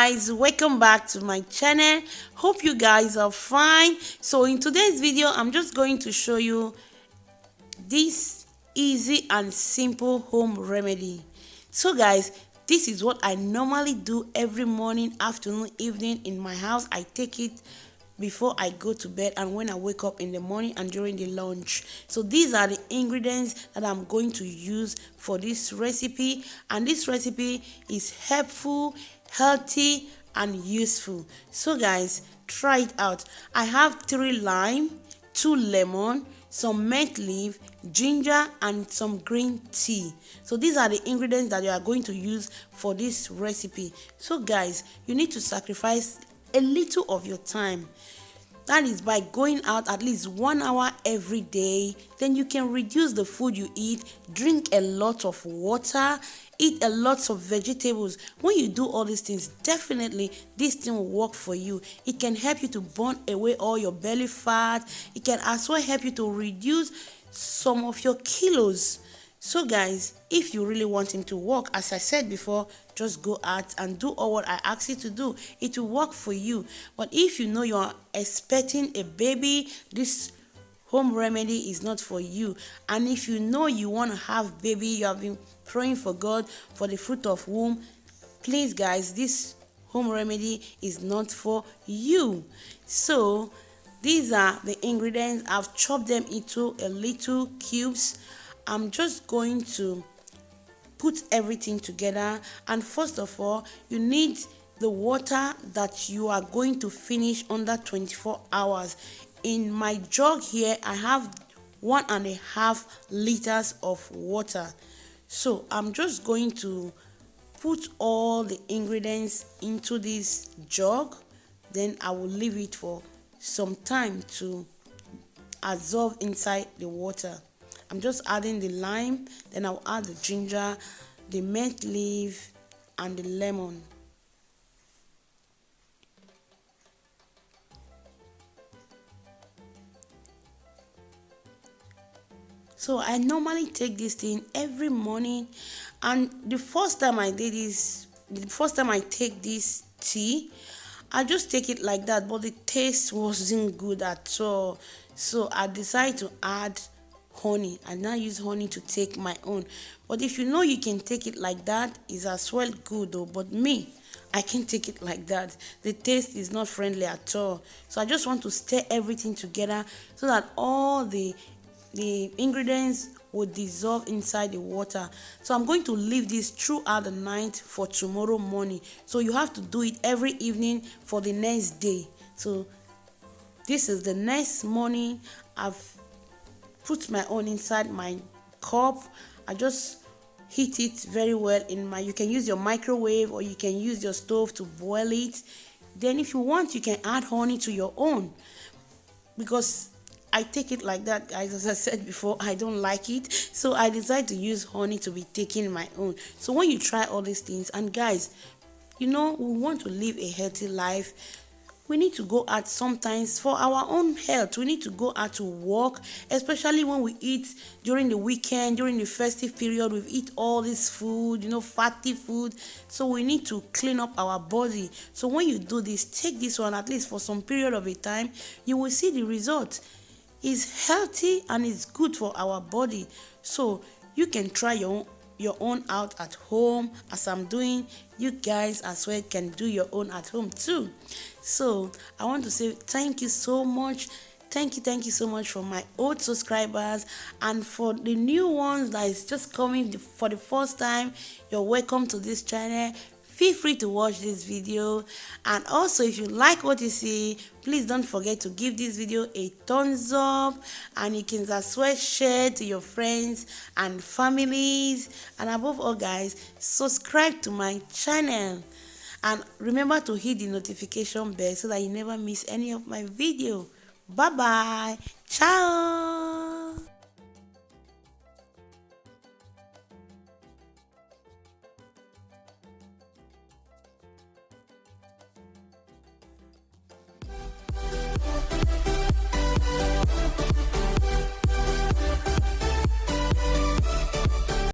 guys, welcome back to my channel. Hope you guys are fine. So in today's video I'm just going to show you this easy and simple home remedy. So guys, this is what I normally do every morning, afternoon, evening in my house. I take it before I go to bed and when I wake up in the morning and during the lunch. So these are the ingredients that I'm going to use for this recipe, and this recipe is helpful, healthy and useful. So guys, try it out. I have 3 lime, 2 lemon, some mint leaf, ginger and some green tea. So these are the ingredients that you are going to use for this recipe. So guys, you need to sacrifice a little of your time. That is by going out at least 1 hour every day. Then you can reduce the food you eat, drink a lot of water, eat a lot of vegetables. When you do all these things, definitely this thing will work for you. It can help you to burn away all your belly fat. It can as well help you to reduce some of your kilos. So guys, if you really want him to work, as I said before, just go out and do all what I ask you to do. It will work for you. But if you know you are expecting a baby, this home remedy is not for you. And if you know you want to have baby, you have been praying for God for the fruit of womb, please guys, this home remedy is not for you. So these are the ingredients. I've chopped them into a little cubes. I'm just going to put everything together, and first of all, you need the water that you are going to finish under 24 hours. In my jug here, I have 1.5 liters of water. So I'm just going to put all the ingredients into this jug, then I will leave it for some time to absorb inside the water. I'm just adding the lime, then I'll add the ginger, the mint leaf and the lemon. So I normally take this thing every morning, and the first time I did this, the first time I take this tea, I just take it like that, but the taste wasn't good at all. So I decided to add honey. I now use honey to take my own. But if you know you can take it like that, is as well good though. But me, I can't take it like that. The taste is not friendly at all. So I just want to stir everything together so that all the ingredients will dissolve inside the water. So I'm going to leave this throughout the night for tomorrow morning. So you have to do it every evening for the next day. So this is the next morning. I've put my own inside my cup. I just heat it very well in my, you can use your microwave or you can use your stove to boil it. Then if you want, you can add honey to your own, because I take it like that, guys. As I said before, I don't like it, so I decided to use honey to be taking my own. So when you try all these things, and guys, you know, we want to live a healthy life. We need to go out sometimes for our own health. We need to go out to work, especially when we eat during the weekend, during the festive period. We eat all this food, you know, fatty food. So we need to clean up our body. So when you do this, take this one at least for some period of a time, you will see the result. It's healthy and it's good for our body. So you can try your own out at home, as I'm doing. You guys as well can do your own at home too. So I want to say thank you so much. Thank you so much for my old subscribers, and for the new ones that is just coming for the first time, you're welcome to this channel. Feel free to watch this video, and also if you like what you see, please don't forget to give this video a thumbs up, and you can as well share to your friends and families, and above all guys, subscribe to my channel, and remember to hit the notification bell so that you never miss any of my video. Bye bye, ciao.